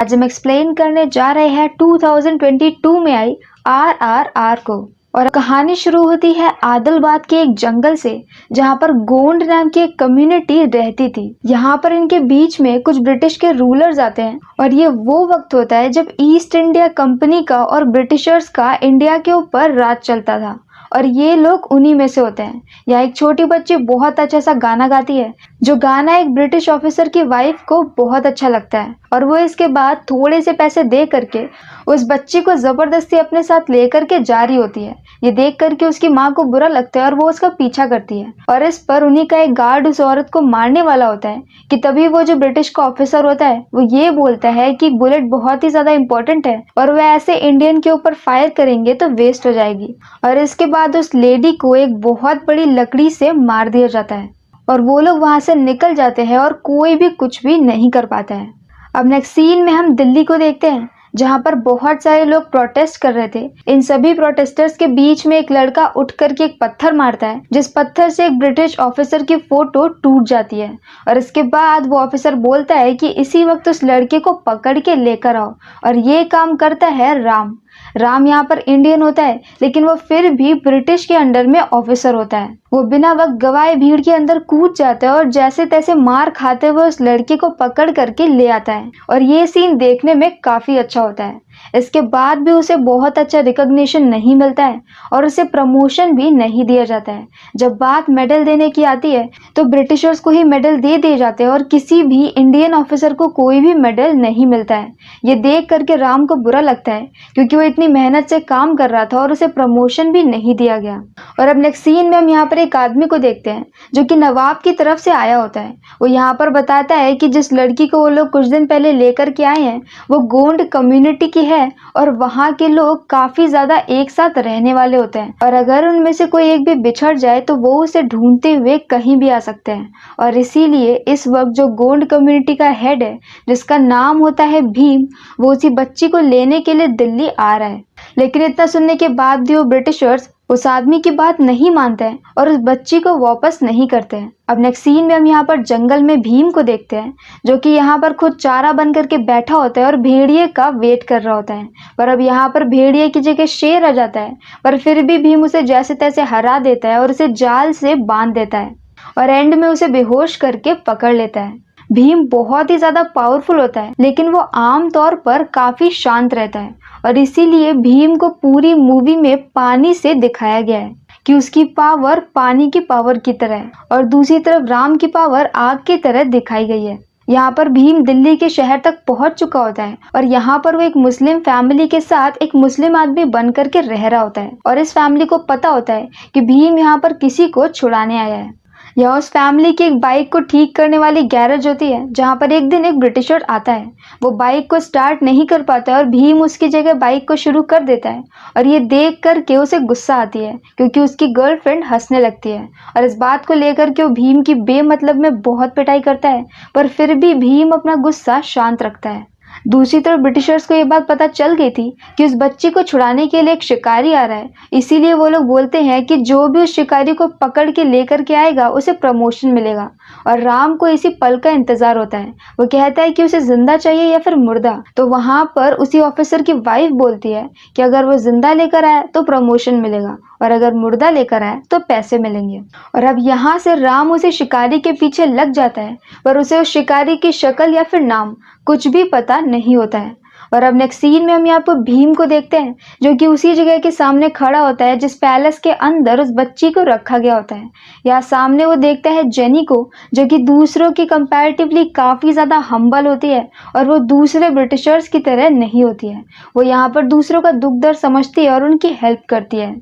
आज हम एक्सप्लेन करने जा रहे हैं 2022 में आई RRR को। और कहानी शुरू होती है आदिलाबाद के एक जंगल से, जहां पर गोंड नाम की एक कम्युनिटी रहती थी। यहाँ पर इनके बीच में कुछ ब्रिटिश के रूलर्स आते हैं और ये वो वक्त होता है जब ईस्ट इंडिया कंपनी का और ब्रिटिशर्स का इंडिया के ऊपर राज चलता था और ये लोग उन्हीं में से होते हैं। यहाँ एक छोटी बच्ची बहुत अच्छा सा गाना गाती है, जो गाना एक ब्रिटिश ऑफिसर की वाइफ को बहुत अच्छा लगता है और वो इसके बाद थोड़े से पैसे दे करके उस बच्ची को जबरदस्ती अपने साथ लेकर के जा रही होती है। ये देख करके उसकी माँ को बुरा लगता है और वो उसका पीछा करती है और इस पर उन्हीं का एक गार्ड उस औरत को मारने वाला होता है कि तभी वो जो ब्रिटिश का ऑफिसर होता है वो ये बोलता है कि बुलेट बहुत ही ज्यादा इंपॉर्टेंट है और वह ऐसे इंडियन के ऊपर फायर करेंगे तो वेस्ट हो जाएगी। और इसके बाद उस लेडी को एक बहुत बड़ी लकड़ी से मार दिया जाता है और वो लोग वहां से निकल जाते हैं और कोई भी कुछ भी नहीं कर पाता है। अब नेक्स्ट सीन में हम दिल्ली को देखते हैं, जहां पर बहुत सारे लोग प्रोटेस्ट कर रहे थे। इन सभी प्रोटेस्टर्स के बीच में एक लड़का उठ करके एक पत्थर मारता है, जिस पत्थर से एक ब्रिटिश ऑफिसर की फोटो टूट जाती है और इसके बाद वो ऑफिसर बोलता है कि इसी वक्त उस लड़के को पकड़ के लेकर आओ। और ये काम करता है राम। राम यहाँ पर इंडियन होता है, लेकिन वो फिर भी ब्रिटिश के अंडर में ऑफिसर होता है। वो बिना वक्त गवाए भीड़ के अंदर कूद जाता है और जैसे तैसे मार खाते हुए उस लड़के को पकड़ करके ले आता है और ये सीन देखने में काफी अच्छा होता है। इसके बाद भी उसे बहुत अच्छा रिकॉग्निशन नहीं मिलता है और उसे प्रमोशन भी नहीं दिया जाता है। जब बात मेडल देने की आती है तो ब्रिटिशर्स को ही मेडल दे दिए जाते हैं और किसी भी इंडियन ऑफिसर को कोई भी मेडल नहीं मिलता है। ये देख करके राम को बुरा लगता है क्योंकि वो इतनी मेहनत से काम कर रहा था और उसे प्रमोशन भी नहीं दिया गया। और अब नेक्स्ट सीन में हम यहाँ पर एक आदमी को देखते हैं जो कि नवाब की तरफ से आया होता है। वो यहाँ पर बताता है कि जिस लड़की को वो लोग कुछ दिन पहले लेकर के आए हैं वो गोंड कम्युनिटी की है और वहाँ के लोग काफी ज्यादा एक साथ रहने वाले होते हैं और अगर उनमें से कोई एक भी बिछड़ जाए तो वो उसे ढूंढते हुए कहीं भी आ सकते हैं। और इसीलिए इस वक्त जो गोंड कम्युनिटी का हेड है, जिसका नाम होता है भीम, वो उसी बच्ची को लेने के लिए दिल्ली आ रहा है। लेकिन इतना सुनने के बाद भी वो ब्रिटिशर्स उस आदमी की बात नहीं मानते हैं और उस बच्ची को वापस नहीं करते हैं। अब नेक्स्ट सीन में हम यहाँ पर जंगल में भीम को देखते हैं, जो कि यहाँ पर खुद चारा बन करके बैठा होता है और भेड़िए का वेट कर रहा होता है। पर अब यहाँ पर भेड़िए की जगह शेर आ जाता है, पर फिर भी भीम उसे जैसे तैसे हरा देता है और उसे जाल से बांध देता है और एंड में उसे बेहोश करके पकड़ लेता है। भीम बहुत ही ज्यादा पावरफुल होता है, लेकिन वो आम तौर पर काफी शांत रहता है और इसीलिए भीम को पूरी मूवी में पानी से दिखाया गया है कि उसकी पावर पानी की पावर की तरह है और दूसरी तरफ राम की पावर आग की तरह दिखाई गई है। यहाँ पर भीम दिल्ली के शहर तक पहुंच चुका होता है और यहाँ पर वो एक मुस्लिम फैमिली के साथ एक मुस्लिम आदमी बन करके रह रहा होता है और इस फैमिली को पता होता है कि भीम यहाँ पर किसी को छुड़ाने आया है। यह उस फैमिली की एक बाइक को ठीक करने वाली गैरेज होती है, जहाँ पर एक दिन एक ब्रिटिशर आता है। वो बाइक को स्टार्ट नहीं कर पाता है और भीम उसकी जगह बाइक को शुरू कर देता है और ये देख करके उसे गुस्सा आती है क्योंकि उसकी गर्लफ्रेंड हंसने लगती है और इस बात को लेकर के वो भीम की बेमतलब में बहुत पिटाई करता है, पर फिर भी भीम अपना गुस्सा शांत रखता है। दूसरी तरफ ब्रिटिशर्स को ये बात पता चल गई थी कि उस बच्ची को छुड़ाने के लिए एक शिकारी आ रहा है, इसीलिए वो लोग बोलते हैं कि जो भी उस शिकारी को पकड़ के लेकर के आएगा उसे प्रमोशन मिलेगा। और राम को इसी पल का इंतजार होता है। वो कहता है कि उसे जिंदा चाहिए या फिर मुर्दा, तो वहां पर उसी ऑफिसर की वाइफ बोलती है कि अगर वो जिंदा लेकर आए तो प्रमोशन मिलेगा और अगर मुर्दा लेकर आए तो पैसे मिलेंगे। और अब यहाँ से राम उसे शिकारी के पीछे लग जाता है, पर उसे उस शिकारी की शक्ल या फिर नाम कुछ भी पता नहीं होता है। और अब नेक्स्ट सीन में हम यहाँ पर भीम को देखते हैं, जो कि उसी जगह के सामने खड़ा होता है जिस पैलेस के अंदर उस बच्ची को रखा गया होता है। यहाँ सामने वो देखता है जेनी को, जो कि दूसरों की कंपैरेटिवली काफी ज्यादा हम्बल होती है और वो दूसरे ब्रिटिशर्स की तरह नहीं होती है। वो यहाँ पर दूसरों का दुख दर्द समझती है और उनकी हेल्प करती है।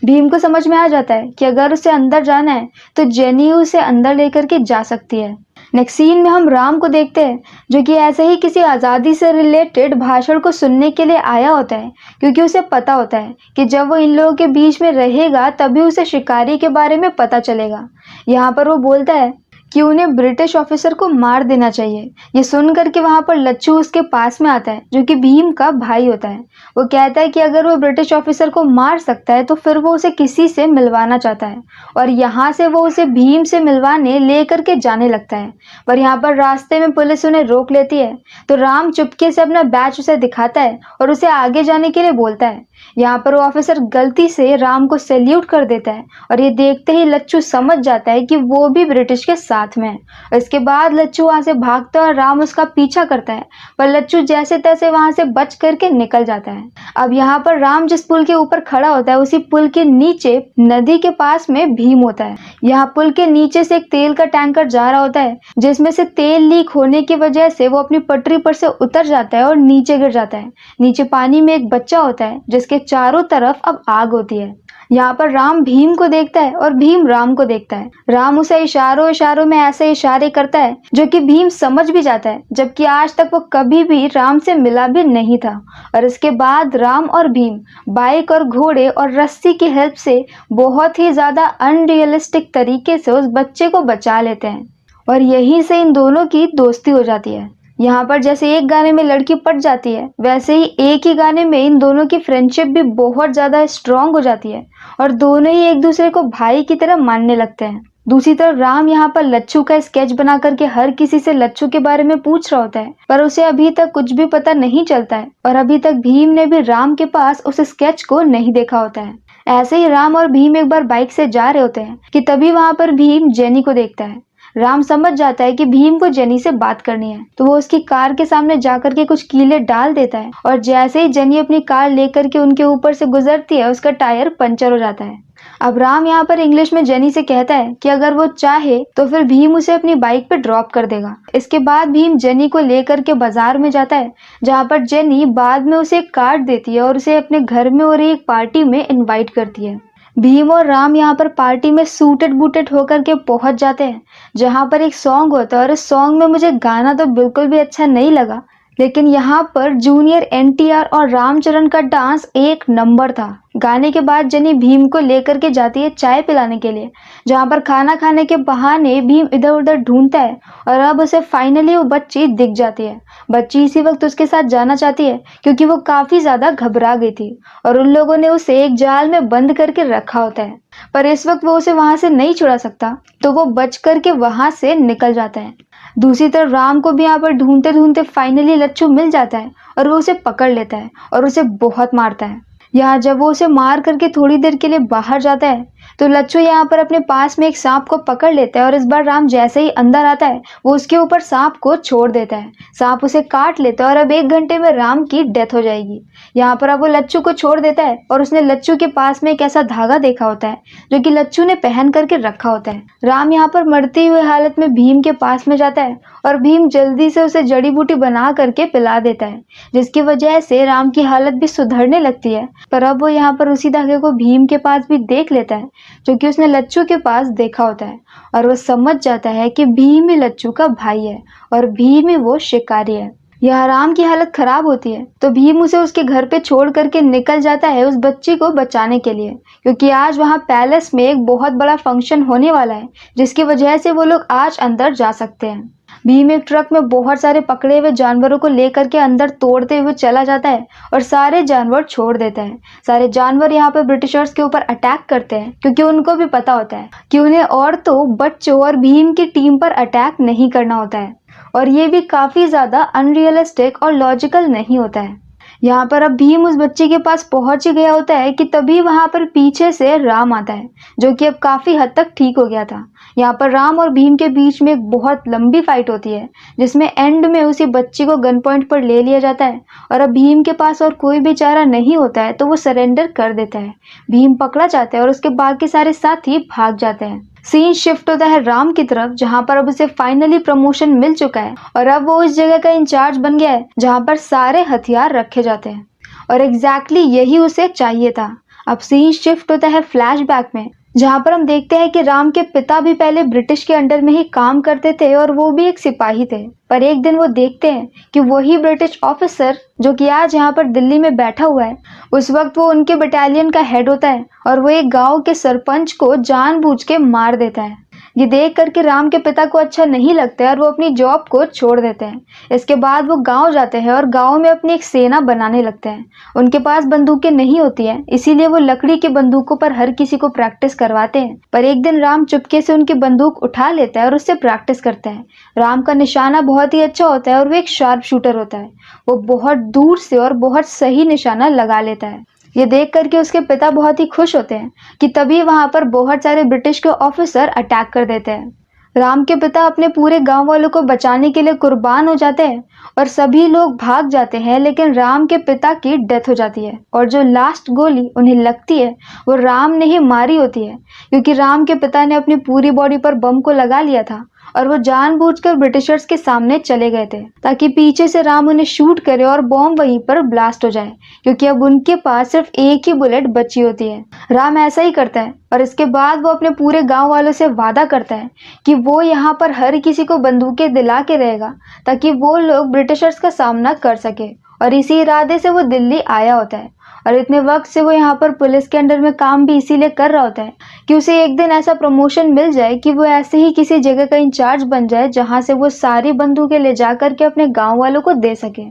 भीम को समझ में आ जाता है कि अगर उसे अंदर जाना है तो जेनी उसे अंदर लेकर के जा सकती है। नेक्स्ट सीन में हम राम को देखते हैं, जो कि ऐसे ही किसी आज़ादी से रिलेटेड भाषण को सुनने के लिए आया होता है, क्योंकि उसे पता होता है कि जब वो इन लोगों के बीच में रहेगा तभी उसे शिकारी के बारे में पता चलेगा। यहाँ पर वो बोलता है कि उन्हें ब्रिटिश ऑफिसर को मार देना चाहिए। ये सुन करके वहां पर लच्छू उसके पास में आता है, जो कि भीम का भाई होता है। वो कहता है कि अगर वो ब्रिटिश ऑफिसर को मार सकता है तो फिर वो उसे किसी से मिलवाना चाहता है, और यहाँ से वो उसे भीम से मिलवाने लेकर के जाने लगता है। पर यहाँ पर रास्ते में पुलिस उन्हें रोक लेती है, तो राम चुपके से अपना बैच उसे दिखाता है और उसे आगे जाने के लिए बोलता है। यहाँ पर वो ऑफिसर गलती से राम को सैल्यूट कर देता है, और ये देखते ही लच्छू समझ जाता है कि वो भी ब्रिटिश के साथ में है। इसके बाद लच्छू वहां से भागता है और राम उसका पीछा करता है, पर लच्छू जैसे तैसे वहां से बच करके निकल जाता है। अब यहाँ पर राम जिस पुल के ऊपर खड़ा होता है, उसी पुल के नीचे नदी के पास में भीम होता है। यहाँ पुल के नीचे से एक तेल का टैंकर जा रहा होता है, जिसमें से तेल लीक होने की वजह से वो अपनी पटरी पर से उतर जाता है और नीचे गिर जाता है। नीचे पानी में एक बच्चा होता है, जिसके चारों तरफ अब आग होती है। यहाँ पर राम भीम को देखता है और भीम राम को देखता है। राम उसे इशारों इशारों में ऐसे इशारे करता है जो कि भीम समझ भी जाता है, जबकि आज तक वो कभी भी राम से मिला भी नहीं था। और इसके बाद राम और भीम बाइक और घोड़े और रस्सी की हेल्प से बहुत ही ज्यादा अनरियलिस्टिक तरीके से उस बच्चे को बचा लेते हैं, और यहीं से इन दोनों की दोस्ती हो जाती है। यहाँ पर जैसे एक गाने में लड़की पट जाती है, वैसे ही एक ही गाने में इन दोनों की फ्रेंडशिप भी बहुत ज्यादा स्ट्रांग हो जाती है, और दोनों ही एक दूसरे को भाई की तरह मानने लगते हैं। दूसरी तरफ राम यहाँ पर लच्छू का स्केच बना करके हर किसी से लच्छू के बारे में पूछ रहा होता है, पर उसे अभी तक कुछ भी पता नहीं चलता है, और अभी तक भीम ने भी राम के पास उस स्केच को नहीं देखा होता है। ऐसे ही राम और भीम एक बार बाइक से जा रहे होते हैं कि तभी वहां पर भीम जेनी को देखता है। राम समझ जाता है कि भीम को जेनी से बात करनी है, तो वो उसकी कार के सामने जाकर के कुछ कीले डाल देता है, और जैसे ही जेनी अपनी कार लेकर के उनके ऊपर से गुजरती है, उसका टायर पंचर हो जाता है। अब राम यहाँ पर इंग्लिश में जेनी से कहता है कि अगर वो चाहे तो फिर भीम उसे अपनी बाइक पे ड्रॉप कर देगा। इसके बाद भीम जेनी को लेकर के बाजार में जाता है, जहाँ पर जेनी बाद में उसे एक कार्ड देती है और उसे अपने घर में और एक पार्टी में इनवाइट करती है। भीम और राम यहाँ पर पार्टी में सूटेड बूटेड होकर के पहुंच जाते हैं, जहाँ पर एक सॉन्ग होता है, और इस सॉन्ग में मुझे गाना तो बिल्कुल भी अच्छा नहीं लगा, लेकिन यहाँ पर जूनियर एनटीआर और रामचरण का डांस एक नंबर था। गाने के बाद जेनी भीम को लेकर के जाती है चाय पिलाने के लिए, जहाँ पर खाना खाने के बहाने भीम इधर उधर ढूंढता है, और अब उसे फाइनली वो बच्ची दिख जाती है। बच्ची इसी वक्त उसके साथ जाना चाहती है, क्योंकि वो काफी ज्यादा घबरा गई थी, और उन लोगों ने उसे एक जाल में बंद करके रखा होता है। पर इस वक्त वो उसे वहां से नहीं छुड़ा सकता, तो वो बच करके वहां से निकल जाता है। दूसरी तरफ राम को भी यहाँ पर ढूंढते ढूंढते फाइनली लच्छू मिल जाता है, और वो उसे पकड़ लेता है और उसे बहुत मारता है। यहाँ जब वो उसे मार करके थोड़ी देर के लिए बाहर जाता है, तो लच्छू यहाँ पर अपने पास में एक सांप को पकड़ लेता है, और इस बार राम जैसे ही अंदर आता है, वो उसके ऊपर सांप को छोड़ देता है। सांप उसे काट लेता है, और अब 1 घंटे में राम की डेथ हो जाएगी। यहाँ पर अब वो लच्छू को छोड़ देता है, और उसने लच्छू के पास में एक ऐसा धागा देखा होता है जो कि लच्छू ने पहन करके रखा होता है। राम यहाँ पर मरते हुए हालत में भीम के पास में जाता है, और भीम जल्दी से उसे जड़ी बूटी बना करके पिला देता है, जिसकी वजह से राम की हालत भी सुधरने लगती है। पर अब वो यहाँ पर उसी धागे को भीम के पास भी देख लेता है, जो कि उसने लच्छू के पास देखा होता है, और वो समझ जाता है कि भीम ही लच्छू का भाई है, और भीम ही वो शिकारी है। यहाँ राम की हालत खराब होती है, तो भीम उसे उसके घर पे छोड़ करके निकल जाता है उस बच्ची को बचाने के लिए, क्योंकि आज वहाँ पैलेस में एक बहुत बड़ा फंक्शन होने वाला है, जिसकी वजह से वो लोग आज अंदर जा सकते हैं। भीम एक ट्रक में बहुत सारे पकड़े हुए जानवरों को लेकर के अंदर तोड़ते हुए चला जाता है, और सारे जानवर छोड़ देता है। सारे जानवर यहाँ पर ब्रिटिशर्स के ऊपर अटैक करते हैं, क्योंकि उनको भी पता होता है कि उन्हें औरतों, बच्चों और भीम की टीम पर अटैक नहीं करना होता है, और ये भी काफी ज्यादा अनरियलिस्टिक और लॉजिकल नहीं होता है। यहाँ पर अब भीम उस बच्चे के पास पहुंच ही गया होता है कि तभी वहां पर पीछे से राम आता है, जो कि अब काफी हद तक ठीक हो गया था। यहाँ पर राम और भीम के बीच में एक बहुत लंबी फाइट होती है, जिसमें एंड में उसी बच्ची को गन पॉइंट पर ले लिया जाता है, और अब भीम के पास और कोई भी चारा नहीं होता है, तो वो सरेंडर कर देता है। भीम पकड़ा जाता है, और उसके बाकी सारे साथी भाग जाते हैं। सीन शिफ्ट होता है राम की तरफ, जहां पर अब उसे फाइनली प्रमोशन मिल चुका है, और अब वो उस जगह का इंचार्ज बन गया है जहां पर सारे हथियार रखे जाते हैं, और एग्जैक्टली यही उसे चाहिए था। अब सीन शिफ्ट होता है फ्लैशबैक में, जहां पर हम देखते हैं कि राम के पिता भी पहले ब्रिटिश के अंडर में ही काम करते थे, और वो भी एक सिपाही थे। पर एक दिन वो देखते हैं कि वही ब्रिटिश ऑफिसर जो कि आज यहाँ पर दिल्ली में बैठा हुआ है, उस वक्त वो उनके बटालियन का हेड होता है, और वो एक गांव के सरपंच को जानबूझ के मार देता है। ये देख करके राम के पिता को अच्छा नहीं लगता है और वो अपनी जॉब को छोड़ देते हैं। इसके बाद वो गांव जाते हैं और गांव में अपनी एक सेना बनाने लगते हैं। उनके पास बंदूकें नहीं होती हैं, इसीलिए वो लकड़ी की बंदूकों पर हर किसी को प्रैक्टिस करवाते हैं। पर एक दिन राम चुपके से उनकी बंदूक उठा लेता है और उससे प्रैक्टिस करता है। राम का निशाना बहुत ही अच्छा होता है और वो एक शार्प शूटर होता है। वो बहुत दूर से और बहुत सही निशाना लगा लेता है। ये देख करके उसके पिता बहुत ही खुश होते हैं कि तभी वहां पर बहुत सारे ब्रिटिश के ऑफिसर अटैक कर देते हैं। राम के पिता अपने पूरे गांव वालों को बचाने के लिए कुर्बान हो जाते हैं और सभी लोग भाग जाते हैं, लेकिन राम के पिता की डेथ हो जाती है और जो लास्ट गोली उन्हें लगती है वो राम ने ही मारी होती है, क्योंकि राम के पिता ने अपनी पूरी बॉडी पर बम को लगा लिया था और वो जानबूझकर ब्रिटिशर्स के सामने चले गए थे ताकि पीछे से राम उन्हें शूट करे और बॉम्ब वहीं पर ब्लास्ट हो जाए, क्योंकि अब उनके पास सिर्फ एक ही बुलेट बची होती है। राम ऐसा ही करता है और इसके बाद वो अपने पूरे गांव वालों से वादा करता है कि वो यहाँ पर हर किसी को बंदूकें दिला के रहेगा ताकि वो लोग ब्रिटिशर्स का सामना कर सके। और इसी इरादे से वो दिल्ली आया होता है और इतने वक्त से वो यहाँ पर पुलिस के अंडर में काम भी इसीलिए कर रहा होता है कि उसे एक दिन ऐसा प्रमोशन मिल जाए कि वो ऐसे ही किसी जगह का इंचार्ज बन जाए जहाँ से वो सारी बंदूकें ले जा करके अपने गांव वालों को दे सके।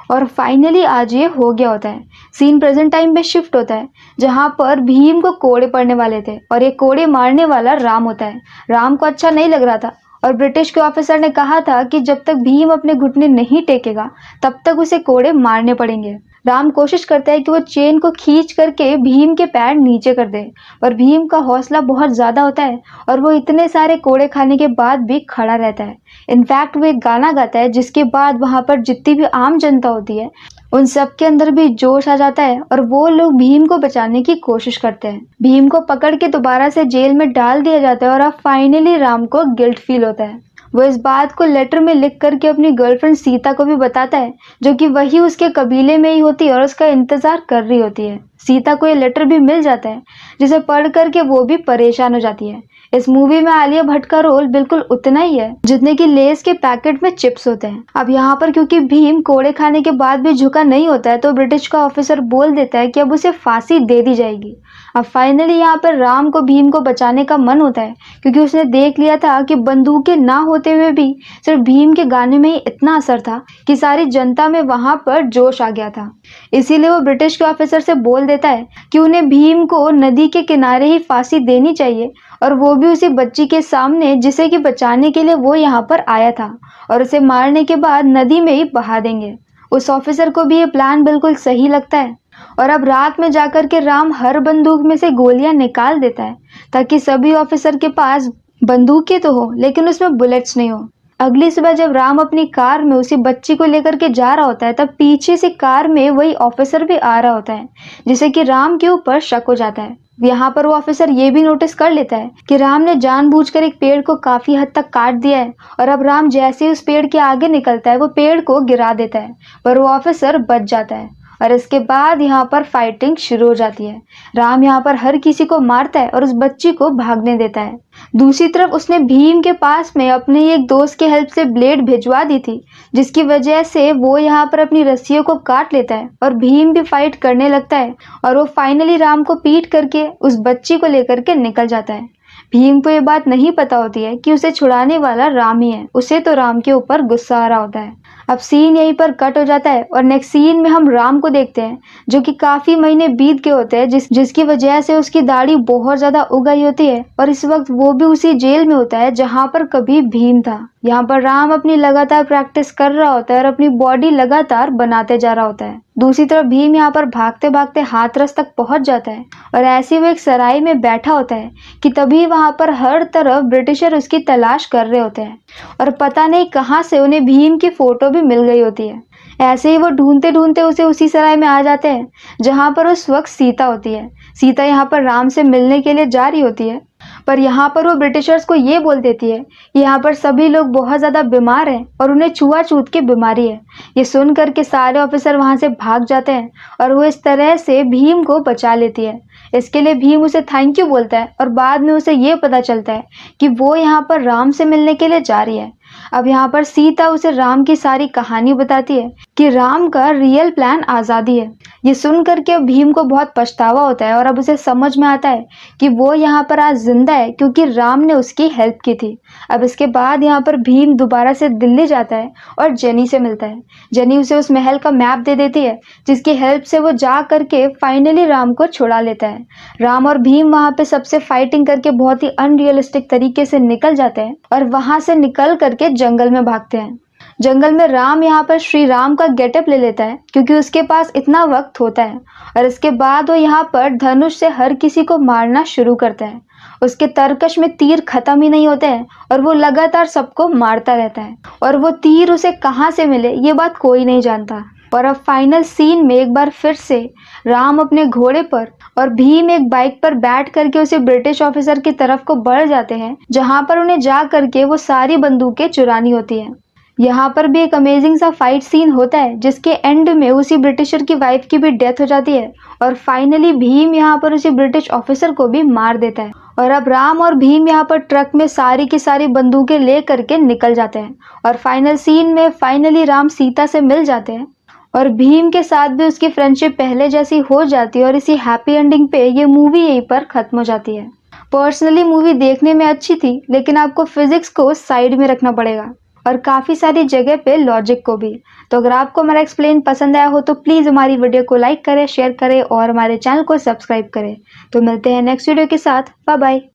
और फाइनली आज ये हो गया होता है। सीन प्रेजेंट टाइम में शिफ्ट होता है जहाँ पर भीम को कोड़े पड़ने वाले थे और ये कोड़े मारने वाला राम होता है। राम को अच्छा नहीं लग रहा था और ब्रिटिश के ऑफिसर ने कहा था कि जब तक भीम अपने घुटने नहीं टेकेगा तब तक उसे कोड़े मारने पड़ेंगे। राम कोशिश करता है कि वो चेन को खींच करके भीम के पैर नीचे कर दे, पर भीम का हौसला बहुत ज्यादा होता है और वो इतने सारे कोड़े खाने के बाद भी खड़ा रहता है। इनफैक्ट वो एक गाना गाता है जिसके बाद वहां पर जितनी भी आम जनता होती है उन सब के अंदर भी जोश आ जाता है और वो लोग भीम को बचाने की कोशिश करते हैं। भीम को पकड़ के दोबारा से जेल में डाल दिया जाता है और अब फाइनली राम को गिल्ट फील होता है। वो इस बात को लेटर में लिख करके अपनी गर्लफ्रेंड सीता को भी बताता है, जो कि वही उसके कबीले में ही होती है और उसका इंतजार कर रही होती है। सीता को ये लेटर भी मिल जाता है जिसे पढ़ करके वो भी परेशान हो जाती है। इस मूवी में आलिया भट्ट का रोल बिल्कुल उतना ही है जितने कि लेस के पैकेट में चिप्स होते हैं। अब यहाँ पर क्योंकि भीम कोड़े खाने के बाद भी झुका नहीं होता है तो ब्रिटिश का ऑफिसर बोल देता है कि अब उसे फांसी दे दी जाएगी। अब फाइनली यहाँ पर राम को भीम को बचाने का मन होता है क्योंकि उसने देख लिया था कि बंदूकें ना होते हुए भी सिर्फ भीम के गाने में ही इतना असर था कि सारी जनता में वहां पर जोश आ गया था। इसीलिए वो ब्रिटिश के ऑफिसर से बोल देता है कि उन्हें भीम को नदी के किनारे ही फांसी देनी चाहिए और वो भी उसी बच्ची के सामने जिसे कि बचाने के लिए वो यहाँ पर आया था, और उसे मारने के बाद नदी में ही बहा देंगे। उस ऑफिसर को भी ये प्लान बिल्कुल सही लगता है और अब रात में जाकर के राम हर बंदूक में से गोलियां निकाल देता है ताकि सभी ऑफिसर के पास बंदूकें तो हो लेकिन उसमें बुलेट्स नहीं हो। अगली सुबह जब राम अपनी कार में उसी बच्ची को लेकर के जा रहा होता है तब पीछे से कार में वही ऑफिसर भी आ रहा होता है जिससे कि राम के ऊपर शक हो जाता है। यहाँ पर वो ऑफिसर ये भी नोटिस कर लेता है कि राम ने जानबूझकर एक पेड़ को काफी हद तक काट दिया है और अब राम जैसे ही उस पेड़ के आगे निकलता है वो पेड़ को गिरा देता है, पर वो ऑफिसर बच जाता है और इसके बाद यहाँ पर फाइटिंग शुरू हो जाती है। राम यहाँ पर हर किसी को मारता है और उस बच्ची को भागने देता है। दूसरी तरफ उसने भीम के पास में अपने एक दोस्त के हेल्प से ब्लेड भिजवा दी थी जिसकी वजह से वो यहाँ पर अपनी रस्सियों को काट लेता है और भीम भी फाइट करने लगता है और वो फाइनली राम को पीट करके उस बच्ची को लेकर के निकल जाता है। भीम को ये बात नहीं पता होती है कि उसे छुड़ाने वाला राम ही है, उसे तो राम के ऊपर गुस्सा आ रहा होता है। अब सीन यहीं पर कट हो जाता है और नेक्स्ट सीन में हम राम को देखते हैं जो कि काफी महीने बीत गए होते हैं जिसकी वजह से उसकी दाढ़ी बहुत ज्यादा उग गई होती है और इस वक्त वो भी उसी जेल में होता है जहाँ पर कभी भीम था। यहाँ पर राम अपनी लगातार प्रैक्टिस कर रहा होता है और अपनी बॉडी लगातार बनाते जा रहा होता है। दूसरी तरफ भीम यहाँ पर भागते भागते हाथरस तक पहुंच जाता है और ऐसे वो एक सराय में बैठा होता है कि तभी वहां पर हर तरफ ब्रिटिशर उसकी तलाश कर रहे होते हैं और पता नहीं कहां से उन्हें भीम की फोटो भी मिल गई होती है। ऐसे ही वो ढूंढते ढूंढते उसे उसी सराय में आ जाते हैं जहां पर उस वक्त सीता होती है। सीता यहाँ पर राम से मिलने के लिए जा रही होती है, पर यहाँ पर वो ब्रिटिशर्स को ये बोल देती है कि यहाँ पर सभी लोग बहुत ज़्यादा बीमार हैं और उन्हें छुआछूत की बीमारी है। ये सुन करके सारे ऑफिसर वहाँ से भाग जाते हैं और वो इस तरह से भीम को बचा लेती है। इसके लिए भीम उसे थैंक यू बोलता है और बाद में उसे ये पता चलता है कि वो यहाँ पर राम से मिलने के लिए जा रही है। अब यहाँ पर सीता उसे राम की सारी कहानी बताती है कि राम का रियल प्लान आज़ादी है, ये सुन करके भीम को बहुत पछतावा होता है और अब उसे समझ में आता है कि वो यहाँ पर आज जिंदा है क्योंकि राम ने उसकी हेल्प की थी। अब इसके बाद यहाँ पर भीम दोबारा से दिल्ली जाता है और जेनी से मिलता है। जेनी उसे उस महल का मैप दे देती है जिसकी हेल्प से वो जा करके फाइनली राम को छुड़ा लेता है। राम और भीम वहाँ पे सबसे फाइटिंग करके बहुत ही अनरियलिस्टिक तरीके से निकल जाते हैं और वहां से निकल करके जंगल में भागते हैं। जंगल में राम यहाँ पर श्री राम का गेटअप ले लेता है क्योंकि उसके पास इतना वक्त होता है और इसके बाद वो यहाँ पर धनुष से हर किसी को मारना शुरू करता है। उसके तरकश में तीर खत्म ही नहीं होते हैं और वो लगातार सबको मारता रहता है और वो तीर उसे कहाँ से मिले ये बात कोई नहीं जानता। और अब फाइनल सीन में एक बार फिर से राम अपने घोड़े पर और भीम एक बाइक पर बैठ करके उसे ब्रिटिश ऑफिसर की तरफ को बढ़ जाते हैं जहां पर उन्हें जा करके वो सारी बंदूकें चुरानी होती हैं। यहाँ पर भी एक अमेजिंग सा फाइट सीन होता है जिसके एंड में उसी ब्रिटिशर की वाइफ की भी डेथ हो जाती है और फाइनली भीम यहाँ पर उसी ब्रिटिश ऑफिसर को भी मार देता है। और अब राम और भीम यहाँ पर ट्रक में सारी की सारी बंदूकें ले करके निकल जाते हैं और फाइनल सीन में फाइनली राम सीता से मिल जाते हैं और भीम के साथ भी उसकी फ्रेंडशिप पहले जैसी हो जाती है और इसी हैप्पी एंडिंग पे ये मूवी यहीं पर खत्म हो जाती है। पर्सनली मूवी देखने में अच्छी थी लेकिन आपको फिजिक्स को साइड में रखना पड़ेगा और काफ़ी सारी जगह पे लॉजिक को भी। तो अगर आपको हमारा एक्सप्लेन पसंद आया हो तो प्लीज़ हमारी वीडियो को लाइक करें, शेयर करें और हमारे चैनल को सब्सक्राइब करें। तो मिलते हैं नेक्स्ट वीडियो के साथ। Bye bye.